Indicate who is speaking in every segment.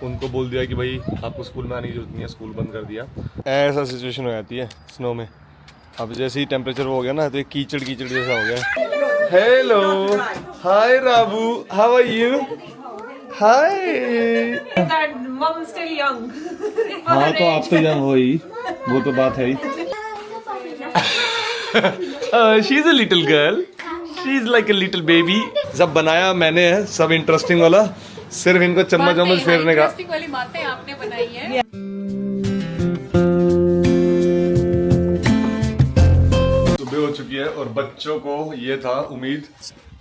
Speaker 1: उनको बोल दिया कि भाई आपको स्कूल में आने की जरूरत नहीं है, स्कूल बंद कर दिया। ऐसा सिचुएशन हो जाती है स्नो में। अब जैसे ही टेम्परेचर हो गया ना तो एक कीचड़ कीचड़ जैसा हो गया। Hello, hi Rabu, how are you? Hi. हाँ तो आप तो यंग हो ही, वो तो बात है ही। She is a little girl, she is like a little baby. सब बनाया मैंने है, सब इंटरेस्टिंग वाला, सिर्फ इनको चम्मच चम्मच फेरने का।
Speaker 2: इंटरेस्टिंग वाली बातें आपने बनाई है।
Speaker 1: सुबह हो चुकी है और बच्चों को ये था उम्मीद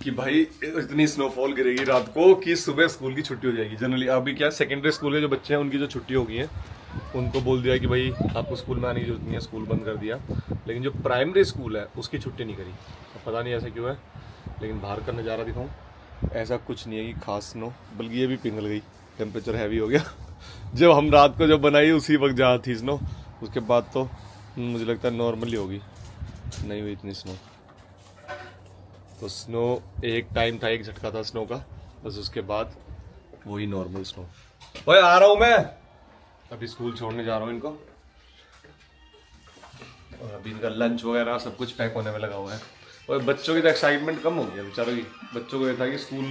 Speaker 1: कि भाई इतनी स्नोफॉल गिरेगी रात को कि सुबह स्कूल की छुट्टी हो जाएगी। जनरली अभी क्या सेकेंडरी स्कूल के जो बच्चे हैं उनकी जो छुट्टी हो गई है, उनको बोल दिया कि भाई आपको स्कूल में आने की जरूरत नहीं है, स्कूल बंद कर दिया। लेकिन जो प्राइमरी स्कूल है उसकी छुट्टी नहीं करी। अब पता नहीं ऐसा क्यों है, लेकिन बाहर का नज़ारा दिखाऊं, ऐसा कुछ नहीं है कि खास स्नो, बल्कि ये भी पिघल गई, टेम्परेचर हैवी हो गया। जब हम रात को जब बनाई उसी वक्त जहाँ थी स्नो, उसके बाद तो मुझे लगता है नॉर्मली होगी, नहीं हुई इतनी स्नो। तो स्नो एक टाइम था, एक झटका था स्नो का, बस उसके बाद वही नॉर्मल स्नो। ओए आ रहा हूँ मैं, अभी स्कूल छोड़ने जा रहा हूँ इनको, और अभी इनका लंच वगैरह सब कुछ पैक होने में लगा हुआ है। और बच्चों की तो एक्साइटमेंट कम हो गया बेचारों की। बच्चों को ये था कि स्कूल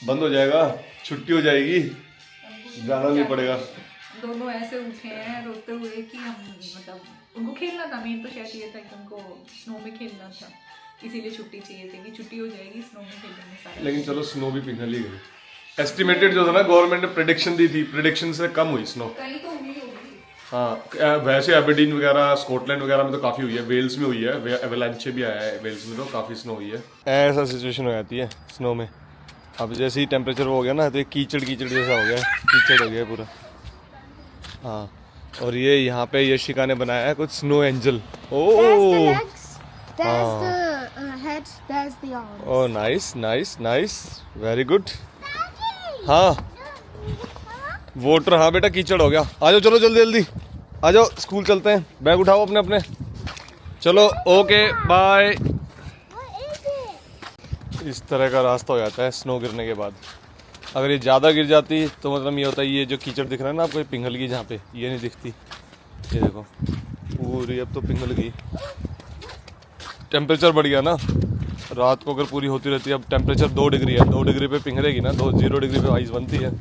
Speaker 1: बंद हो जाएगा, छुट्टी हो जाएगी, जाना नहीं पड़ेगा।
Speaker 2: दोनों ऐसे उठे हैं रोते हुए कि हम मतलब उनको खेलना था, मेन तो शायद ये था कि उनको स्नो में खेलना था, इसीलिए छुट्टी चाहिए थी कि छुट्टी हो जाएगी, स्नो में खेलेंगे सारे।
Speaker 1: लेकिन चलो स्नो भी पिघल ही गई। एस्टिमेटेड जो था ना, गवर्नमेंट ने प्रेडिक्शन दी थी, प्रेडिक्शन से कम हुई स्नो।
Speaker 2: कहीं तो हुई होगी।
Speaker 1: हाँ वैसे एबरडीन वगैरह, स्कॉटलैंड वगैरह में तो काफ़ी हुई है, वेल्स में हुई है, एवलांचे भी आया है वेल्स में, तो काफ़ी स्नो हुई है। ऐसा सिचुएशन हो जाती है स्नो में। अब जैसे ही टेम्परेचर हो गया ना तो एक कीचड़ कीचड़ जैसा हो गया, कीचड़ हो गया पूरा। हाँ, और ये यहाँ पे यशिका ने बनाया है कुछ snow angel. Oh oh, nice nice nice, very good. हाँ वोटर, हाँ बेटा कीचड़ हो गया, आ जाओ चलो जल्दी जल्दी आ जाओ, स्कूल चलते हैं, बैग उठाओ अपने अपने, चलो ओके बाय। इस तरह का रास्ता हो जाता है स्नो गिरने के बाद। अगर ये ज़्यादा गिर जाती तो मतलब ये होता है, ये जो कीचड़ दिख रहा है ना आपको, ये पिघल गई, जहाँ पे ये नहीं दिखती, ये देखो पूरी अब तो पिघल गई। टेम्परेचर बढ़ गया ना, रात को अगर पूरी होती रहती है, अब टेम्परेचर 2 डिग्री है, 2 डिग्री पे पिघलेगी ना, 0 डिग्री पे आइस बनती है।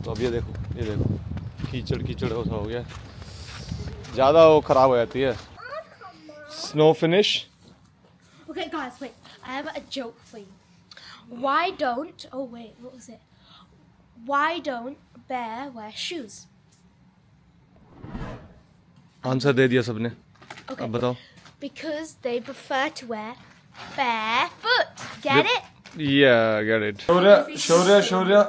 Speaker 1: तो अब ये देखो कीचड़ कीचड़ हो गया, ज़्यादा वो ख़राब हो जाती है। Snow finish.
Speaker 3: Okay, guys, wait. I have a joke for you. Why don't... Oh, wait. What was it? Why don't bear wear shoes?
Speaker 1: Answer दे दिया सबने,
Speaker 3: Okay.
Speaker 1: अब बताओ।
Speaker 3: Because they prefer to wear barefoot. Get it?
Speaker 1: Yeah, get it. शौर्य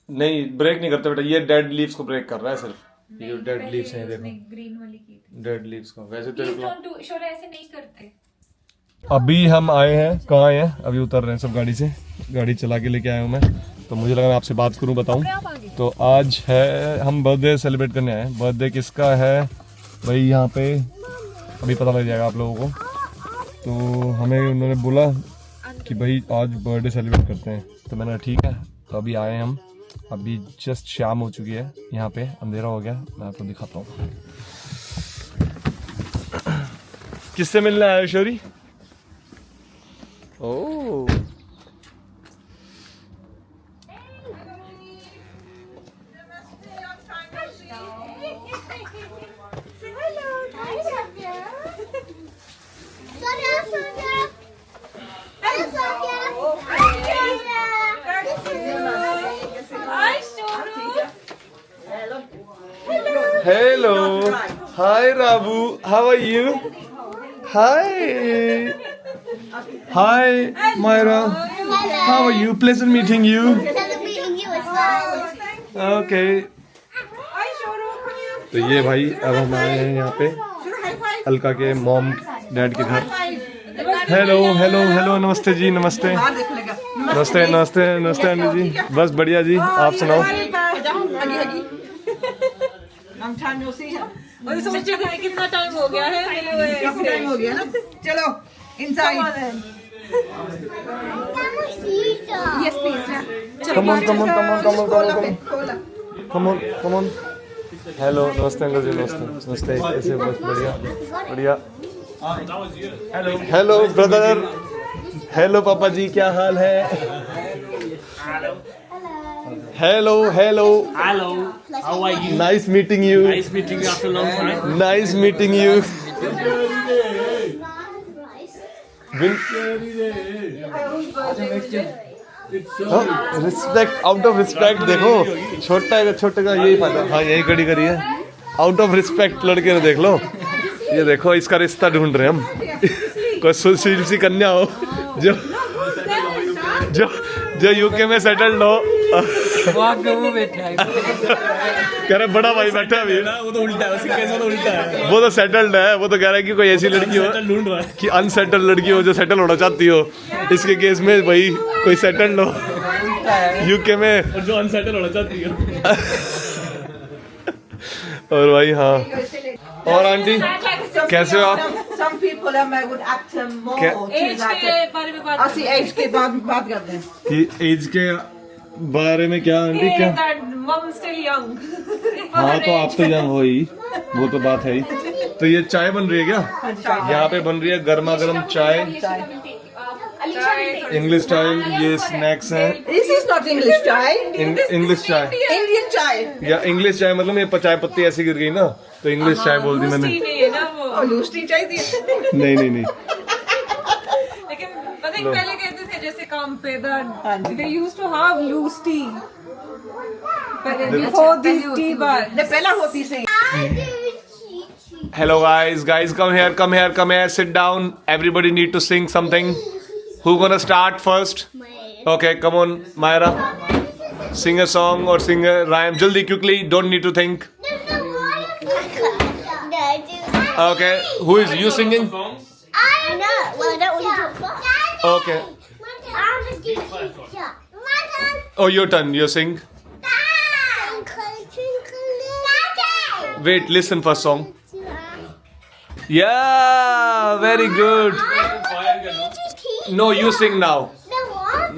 Speaker 1: नहीं, break नहीं करते बेटा, ये डेड लीव्स को ब्रेक कर रहा है सिर्फ। ये डेड लीव्स हैं, देखो
Speaker 2: ग्रीन वाली की थी।
Speaker 1: डेड लीव्स को। वैसे तेरे को
Speaker 2: शोर ऐसे नहीं करते।
Speaker 1: अभी हम आए हैं, कहाँ आए हैं, अभी उतर रहे हैं सब गाड़ी से, गाड़ी चला के लेके आया हूँ मैं, तो मुझे लगा मैं आपसे बात करूँ, बताऊँ। तो आज है, हम बर्थडे सेलिब्रेट करने आए हैं। बर्थडे किसका है भाई, यहाँ पे अभी पता लग जाएगा आप लोगों को। तो हमें उन्होंने बोला कि भाई आज बर्थडे सेलिब्रेट करते हैं, तो मैंने ठीक है। तो अभी आए हम, अभी जस्ट शाम हो चुकी है, यहाँ पे अंधेरा हो गया, मैं आपको दिखाता हूँ। किससे मिलने आए हो Shauri? Oh hello, hi Rabu, how are you? Hi hi Myra, how are you? Pleasant meeting you. Okay, तो ये भाई अब हम आए हैं यहाँ पे अलका के मॉम डैड के घर। हेलो हेलो हेलो, नमस्ते जी, नमस्ते नमस्ते नमस्ते नमस्ते आंटी जी, बस बढ़िया जी, आप सुनाओ।
Speaker 2: कितना टाइम हो गया है,
Speaker 4: काफी टाइम हो गया ना। चलो inside.
Speaker 2: Yes please.
Speaker 1: Come on come on come on come on come on. Come on hello नमस्ते अंकल जी नमस्ते ऐसे बस बढ़िया हेलो ब्रदर हेलो पापा जी क्या हाल है hello
Speaker 5: Hello, how are you?
Speaker 1: Nice meeting you
Speaker 5: Nice meeting you after a long time.
Speaker 1: Nice meeting you respect out of respect देखो छोटे का यही फायदा हाँ यही खड़ी करी है आउट ऑफ रिस्पेक्ट लड़के ने देख लो ये देखो इसका रिश्ता ढूंढ रहे हैं हम कोई सुशील सी कन्या हो जो जो जो यूके में सेटल्ड हो कह रहे बड़ा भाई बैठा है अभी
Speaker 5: वो तो उल्टा है, उसके केस में तो उल्टा है।
Speaker 1: वो तो सेटल्ड है वो तो कह रहा है कि कोई ऐसी लड़की हो
Speaker 5: ढूंढ रहा है।
Speaker 1: कि अनसेटल्ड लड़की हो जो सेटल होना चाहती हो इसके केस में भाई कोई सेटल्ड हो यूके में
Speaker 5: और जो अनसेटल होना चाहती है।
Speaker 1: और भाई हाँ और आंटी कैसे हो आप
Speaker 4: Some people would act more.
Speaker 1: क्या-
Speaker 2: एज के बारे में बात
Speaker 4: ਅਸੀਂ एज के बाद बात करते हैं
Speaker 1: कि एज के बारे में क्या आंटी क्या
Speaker 2: मम स्टिल यंग
Speaker 1: हाँ तो आप तो यंग हो ही वो तो बात है ही तो ये चाय बन रही है क्या यहाँ पे बन रही है गर्मा गर्म चाय इंग्लिश स्टाइल ये स्नैक्स हैं
Speaker 4: This is not English chai.
Speaker 1: English चाय
Speaker 4: Indian chai.
Speaker 1: या इंग्लिश चाय मतलब ये चाय पत्ती ऐसी गिर गई ना तो इंग्लिश चाय बोल दी मैंने
Speaker 2: नहीं है ना वो
Speaker 4: और लूसटी चाहिए
Speaker 1: नहीं
Speaker 2: लेकिन पता है पहले कहते थे जैसे काम पे they used to have lose टी बिफोर दिस टी बार
Speaker 4: ने पहला होती से
Speaker 1: Hello guys come here sit down everybody need to sing something who gonna start first okay come on Myra sing a song or sing a rhyme jaldi quickly don't need to think okay who is you singing okay oh your turn you sing wait listen first song yeah very good no you sing now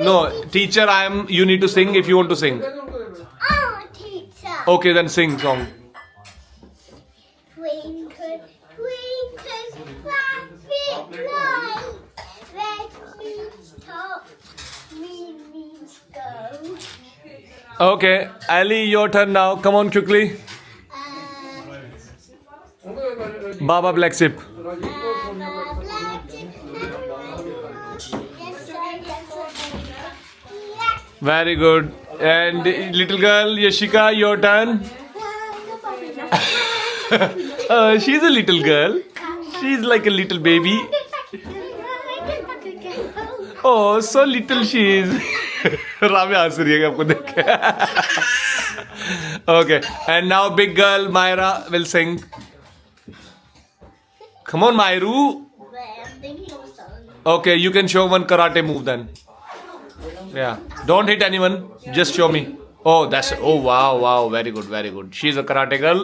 Speaker 1: no teacher you need to sing if you want to sing okay then sing song
Speaker 6: Twinkle, twinkle, traffic light, red means stop, green means go.
Speaker 1: okay Ali your turn now come on quickly Baba Black Sheep very good and little girl Yashika your turn she's a little girl she's like a little baby oh so little she is रामे हंस रही है आपको देख के okay and now big girl Myra will sing come on Myru okay you can show one karate move then yeah don't hit anyone just show me oh that's oh wow very good she's a karate girl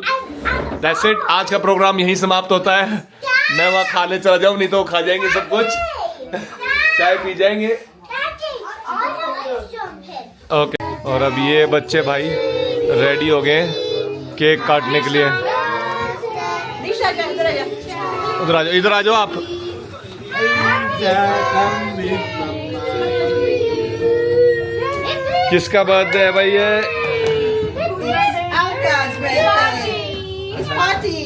Speaker 1: that's it आज का programme यहीं समाप्त होता है मैं वहाँ खाने चला जाऊँ नहीं तो खा जाएंगे सब कुछ चाय पी जाएंगे ओके और अब ये बच्चे भाई रेडी हो गए केक काटने के लिए इधर आ जाओ आप किसका बर्थडे है भाई ये
Speaker 4: Alka's birthday. It's party.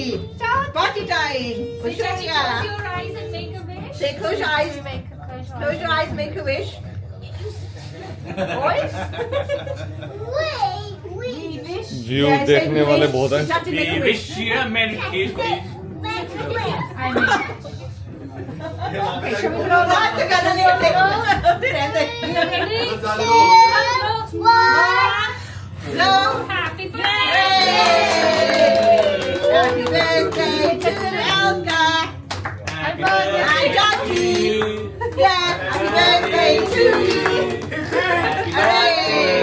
Speaker 4: Party time. For Shania.
Speaker 6: Your eyes and make a wish.
Speaker 4: Say close your eyes. Close your eyes, make a wish. Boys?
Speaker 6: We wish.
Speaker 1: View देखने वाले बहुत हैं
Speaker 4: Chachi, make a
Speaker 5: We
Speaker 4: wish.
Speaker 5: wish you a Merry Christmas.
Speaker 6: Make a wish.
Speaker 4: बात तो करना नहीं होते रहते No.
Speaker 6: Happy
Speaker 4: Happy birthday to Alka.
Speaker 5: Happy
Speaker 4: Hi, Chachi. Yeah, happy birthday to you. Hooray.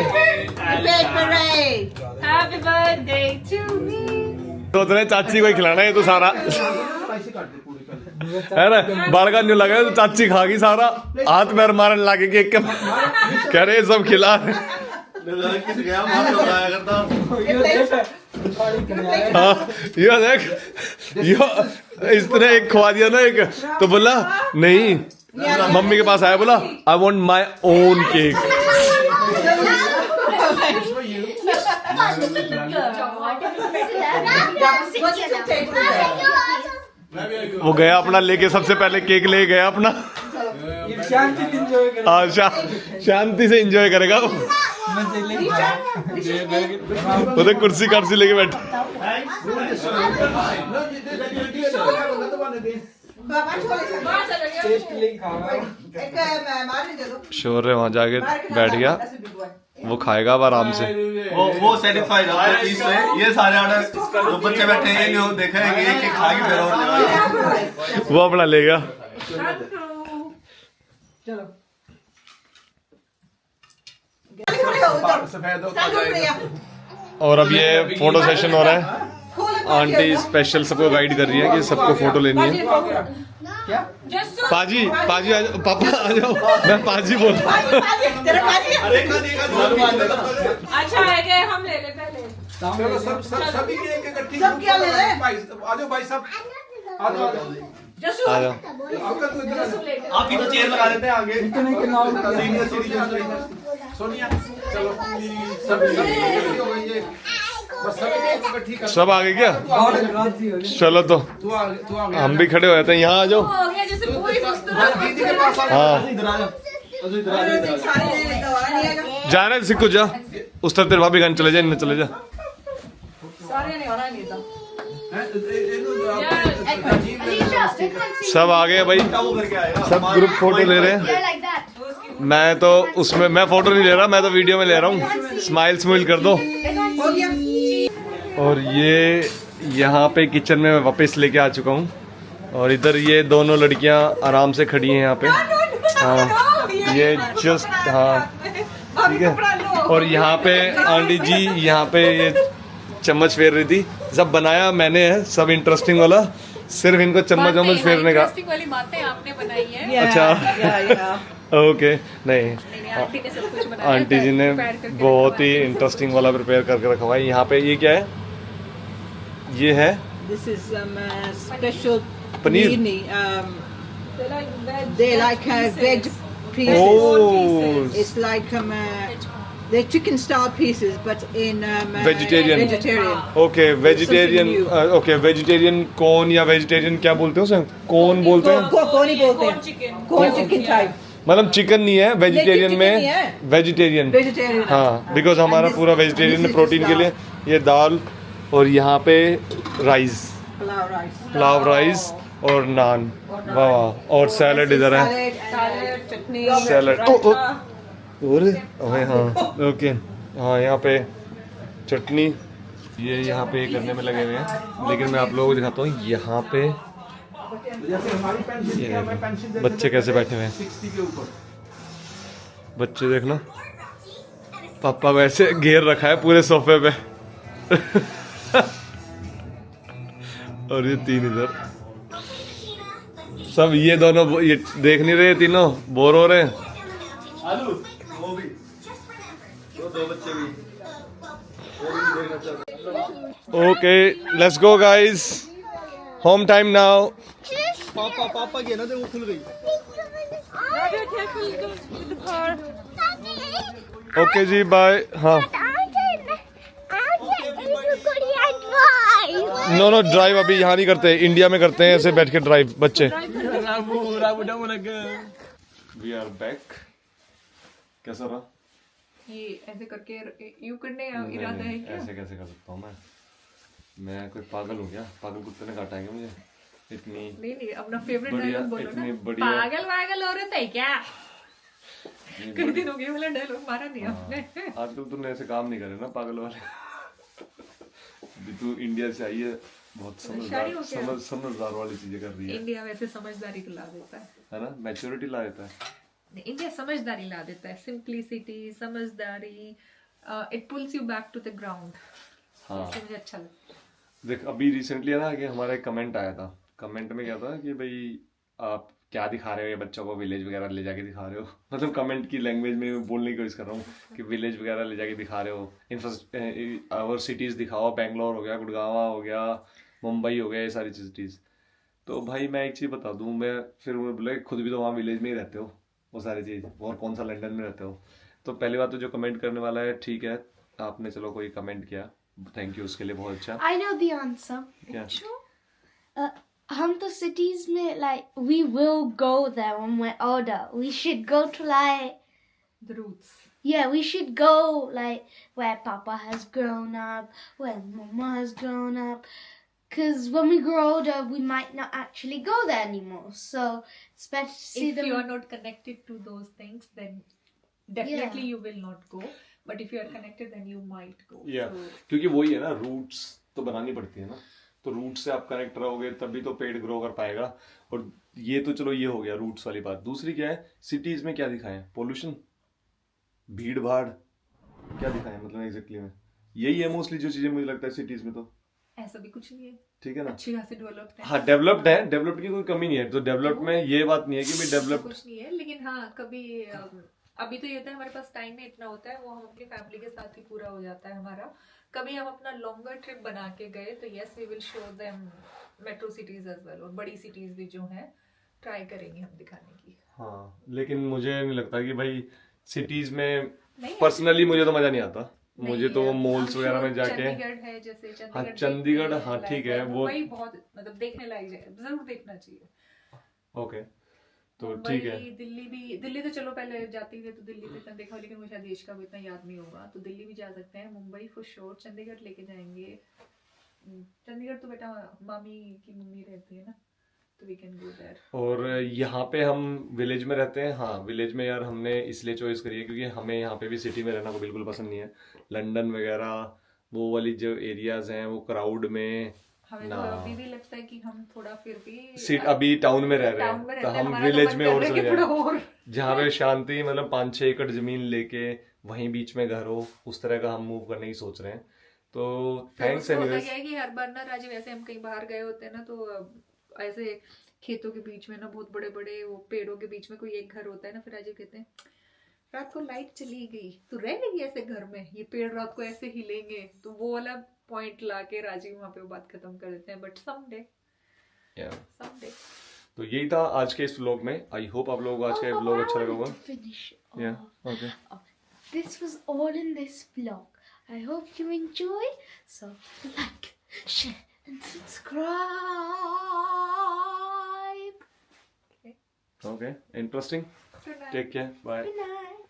Speaker 4: Big parade.
Speaker 2: Happy birthday to me.
Speaker 1: तो उतने चाची को ही खिलाना है तो सारा है ना बालका न्यू लगा तो चाची खा गई सारा हाथ पैर मारने लागे केक के कह रहे सब खिला
Speaker 4: इतने
Speaker 1: हाँ यो देख यो इसने एक खवा दिया ना एक तो बोला नहीं मम्मी के पास आया बोला I want my own cake वो गया अपना लेके सबसे पहले केक ले गया अपना हाँ शांति से एंजॉय करेगा वो तो कुर्सी कर्सी लेके बैठा शोर है वहां जाके बैठ गया वो खाएगा अब आराम से
Speaker 7: वो सेटिस्फाइड है चीज से ये सारे ऑर्डर जो बच्चे बैठे हैं ये देखा है कि एक खा के फिर और लेगा
Speaker 1: वो अपना लेगा
Speaker 4: चलो
Speaker 1: और अब ये फोटो सेशन हो रहा है आंटी स्पेशल सबको गाइड कर रही है कि सबको फोटो लेनी है पाजी पाजी आ जाओ पापा आ जाओ मैं पाजी बोल
Speaker 2: अच्छा है कि हम ले ले पहले
Speaker 4: सब क्या ले रहे हैं?
Speaker 7: आ जाओ भाई साहब
Speaker 1: आ जाओ
Speaker 7: आप ही तो चेयर लगा देते हैं आगे सोनिया चलो
Speaker 1: सब आ गए क्या चलो तो हम भी खड़े हुए थे यहाँ आ जाओ
Speaker 2: हो गया जैसे पूरी
Speaker 7: दीदी के पास
Speaker 1: हाँ
Speaker 4: सारी ले लेगा वहाँ नहीं आएगा
Speaker 1: जा रहे सिक्को जा उस तरफ तेरे भाभी गन चले जा इन्हें चले जा
Speaker 4: सारे नहीं होना नहीं था
Speaker 1: सब आ गए भाई सब ग्रुप फोटो ले रहे हैं
Speaker 3: like that.
Speaker 1: मैं तो उसमें मैं फोटो नहीं ले रहा मैं तो वीडियो में ले रहा हूँ स्माइल स्माइल कर दो
Speaker 4: हो गया
Speaker 1: और ये यहाँ पे किचन में मैं वापस लेके आ चुका हूँ और इधर ये दोनों लड़कियाँ आराम से खड़ी हैं यहाँ पे हाँ ये जस्ट हाँ ठीक है और यहाँ पे आंटी जी यहाँ पे ये चम्मच फेर रही थी सब बनाया मैंने है सब इंटरेस्टिंग वाला सिर्फ इनको चम्मच वम्मच फेरने का
Speaker 2: इंटरेस्टिंग वाली बातें आपने बनाई है
Speaker 1: अच्छा ओके नहीं
Speaker 2: आंटी ने सब कुछ बनाया
Speaker 1: आंटी जी ने
Speaker 2: prepare करके
Speaker 1: बहुत ही इंटरेस्टिंग वाला प्रिपेयर करके रखा हुआ है यहाँ पे ये क्या है ये है
Speaker 4: This is special
Speaker 1: Paneer.
Speaker 4: They like veg pieces.
Speaker 1: Oh,
Speaker 4: It's like they're chicken style pieces, but in
Speaker 1: Vegetarian.
Speaker 4: Vegetarian.
Speaker 1: Okay vegetarian
Speaker 4: Something
Speaker 1: okay vegetarian corn या वेजिटेरियन क्या बोलते हैं उसे कॉर्न बोलते हैं
Speaker 4: Corn बोलते हैं. Corn chicken type.
Speaker 1: मतलब चिकन नहीं है वेजिटेरियन
Speaker 4: chicken नहीं
Speaker 1: में
Speaker 4: है.
Speaker 1: Vegetarian
Speaker 4: Vegetarian.
Speaker 1: हाँ बिकॉज हमारा
Speaker 4: And this-
Speaker 1: पूरा वेजिटेरियन
Speaker 4: this is
Speaker 1: प्रोटीन के लिए ये दाल और यहाँ पे rice
Speaker 4: Pulao rice.
Speaker 1: Pulao rice और नान वाह और सैलड इधर है
Speaker 4: Salad.
Speaker 2: चटनी
Speaker 1: सैलड और ओए हाँ ओके हाँ यहाँ पे चटनी ये यहाँ पे करने में लगे हुए हैं लेकिन मैं आप लोगों को दिखाता हूँ यहाँ पे ये देखो, बच्चे कैसे बैठे हुए हैं बच्चे देखना पापा को ऐसे घेर रखा है पूरे सोफे पे और ये तीन इधर सब ये दोनों ये देख नहीं रहे तीनों बोर हो रहे हैं
Speaker 7: आलू वो भी दो बच्चे भी
Speaker 1: okay let's go guys home time now
Speaker 7: पापा की है ना वो खुल गई
Speaker 1: ओके जी बाय हाँ नो नो ड्राइव अभी यहाँ नहीं करते इंडिया में करते हैं ऐसे बैठ के ड्राइव बच्चे वी आर बैक कैसा रहा
Speaker 2: ये ऐसे करके यू करने का इरादा है क्या
Speaker 1: ऐसे कैसे कर सकता हूँ मैं कोई पागल हूँ क्या पागल कुत्ते ने काटा है क्या मुझे इतनी
Speaker 2: नहीं नहीं अपना फेवरेट
Speaker 1: बढ़िया,
Speaker 2: डायलॉग बोलो
Speaker 1: इतनी
Speaker 2: ना
Speaker 1: बढ़िया।
Speaker 2: पागल वागल हो रहे थे क्या कई दिन हो गए वाला डायलॉग मारा नहीं आपने
Speaker 1: आजकल तूने ऐसे काम नहीं करे ना पागल वाले अभी तू इंडिया से आई है बहुत
Speaker 2: शादी हो गया।
Speaker 1: समझदार वाली चीजें कर रही है
Speaker 2: इंडिया वैसे समझदारी को ला देता है
Speaker 1: ना मैच्योरिटी ला देता है
Speaker 2: इंडिया समझदारी ला देता है सिंप्लिसिटी समझदारी it pulls you back to the ground
Speaker 1: हाँ
Speaker 2: मुझे अच्छा लगता है
Speaker 1: देख अभी रिसेंटली है ना कि हमारा एक कमेंट आया था कमेंट में क्या था कि भाई आप क्या दिखा रहे हो ये बच्चों को, विलेज वगैरह ले जाके दिखा रहे हो। मतलब कमेंट की लैंग्वेज में बोलने की कोशिश कर रहा हूँ कि विलेज वगैरह ले जाके दिखा रहे हो, और सिटीज़ दिखाओ, बेंगलोर हो गया, गुड़गांव हो गया, मुंबई हो गया, ये सारी सिटीज़। तो भाई मैं एक चीज़ बता दूँ, मैं फिर उन्होंने बोला कि खुद भी तो वहाँ विलेज में ही रहते हो, वो सारी चीज़, और कौन सा लंदन में रहते हो। तो पहली बात तो जो कमेंट करने वाला है, ठीक है, आपने चलो कोई कमेंट किया, थैंक यू उसके लिए, बहुत अच्छा।
Speaker 3: I know the answer.
Speaker 1: क्या?
Speaker 3: हम तो cities में like we will go there when we're older. We should go to like
Speaker 2: The roots.
Speaker 3: yeah, we should go like where Papa has grown up, where Mama has grown up. Because when we grow older, we might not actually go there anymore. So it's better to see
Speaker 2: If
Speaker 3: them.
Speaker 2: you are not connected to those things, then definitely you will not go. But if you are connected, then you might go.
Speaker 1: या
Speaker 2: So,
Speaker 1: क्योंकि वही है ना, roots तो बनानी पड़ती है ना, तो रूट से आप कनेक्ट रहोगे तभी तो पेड़ ग्रो कर पाएगा। और ये तो चलो ये हो गया रूट्स वाली बात। दूसरी क्या है, सिटीज में क्या दिखाएं, पोल्यूशन, भीड़ भाड़, क्या दिखाएं मतलब एग्जैक्टली में यही है मोस्टली जो चीजें मुझे लगता है सिटीज में। तो
Speaker 2: ऐसा भी कुछ नहीं है,
Speaker 1: ठीक है ना,
Speaker 2: अच्छी खासी डेवलप्ड है।
Speaker 1: हाँ डेवलप्ड है, डेवलप्ड की कोई कमी नहीं है। तो डेवलप्ड में ये बात नहीं है कि भाई डेवलप्ड
Speaker 2: कुछ नहीं है, लेकिन हाँ कभी अभी तो ये होता है हमारे पास टाइम में इतना होता है, वो हम अपनी फैमिली के साथ ही पूरा हो जाता है हमारा। कभी हम अपना लॉन्गर ट्रिप बना के गए तो yes we will show them metro cities as well, और बड़ी सिटीज भी जो हैं ट्राई करेंगे हम दिखाने की।
Speaker 1: हाँ, लेकिन मुझे नहीं लगता कि भाई सिटीज में
Speaker 2: नहीं,
Speaker 1: पर्सनली मुझे तो मजा नहीं आता।
Speaker 2: नहीं,
Speaker 1: मुझे तो
Speaker 2: I'm
Speaker 1: मॉल्स
Speaker 2: sure
Speaker 1: वगैरह में जाके,
Speaker 2: चंडीगढ़ है जैसे
Speaker 1: हाँ
Speaker 2: चंडीगढ़
Speaker 1: चंडीगढ़,
Speaker 2: देखने
Speaker 1: हाँ
Speaker 2: लायक
Speaker 1: ठीक है, वो
Speaker 2: वही बहुत मतलब देखने लायक जगह, जरूर देखना चाहिए।
Speaker 1: ओके, तो
Speaker 2: मुंबई,
Speaker 1: ठीक है।
Speaker 2: दिल्ली भी, दिल्ली तो चलो पहले जाती थी तो दिल्ली तो इतना देखा, लेकिन मुझे देश का भी इतना याद नहीं होगा, तो दिल्ली भी जा सकते हैं, मुंबई फॉर श्योर, चंडीगढ़ लेके जाएंगे। चंडीगढ़ तो बेटा मामी की मम्मी रहती है ना, तो वी कैन गो देयर।
Speaker 1: और यहाँ पे हम विलेज में रहते हैं, हाँ विलेज में यार हमने इसलिए चॉइस करी है क्योंकि हमें यहाँ पे भी सिटी में रहना को बिल्कुल पसंद नहीं है। लंदन वगैरह वो वाली जो एरियाज हैं वो क्राउड में
Speaker 2: हमें तो
Speaker 1: ना,
Speaker 2: अभी भी लगता है कि हम थोड़ा फिर भी
Speaker 1: सिट अभी टाउन में रह रहे
Speaker 2: टाउन में
Speaker 1: हैं,
Speaker 2: रहते
Speaker 1: तो
Speaker 2: हैं,
Speaker 1: हम
Speaker 2: हमारा तो
Speaker 1: विलेज
Speaker 2: मन
Speaker 1: में
Speaker 2: कर
Speaker 1: और
Speaker 2: रहा है
Speaker 1: चले
Speaker 2: कि थोड़ा
Speaker 1: जाएं
Speaker 2: और
Speaker 1: जहाँ पे शांति, मतलब 5-6 एकड़ जमीन लेके वहीं बीच में घर हो, उस तरह का हम मूव करने की सोच रहे हैं। तो थैंक्स
Speaker 2: तो होता
Speaker 1: एनीवेज।
Speaker 2: क्या है कि हर बार ना राजीव, ऐसे हम कहीं बाहर गए होते हैं ना, तो ऐसे खेतों के बीच में ना बहुत बड़े बड़े वो पेड़ों के बीच में कोई एक घर होता है ना, फिर राजीव कहते हैं रात को लाइट चली गई तो रहेगी ऐसे घर में, ये पेड़ रात को ऐसे हिलेंगे, तो वो वाला पॉइंट ला के राजीव वहाँ पे वो बात खत्म कर देते हैं। बट समडे
Speaker 1: तो यही था आज के इस व्लॉग में। आई होप आप लोगों को आज का व्लॉग अच्छा लगा होगा।
Speaker 3: Finish.
Speaker 1: या okay,
Speaker 3: This was all in this vlog. I hope you enjoy. So like, share, and subscribe.
Speaker 1: Okay, interesting,
Speaker 2: Good night.
Speaker 1: Take care, bye.
Speaker 3: Good night.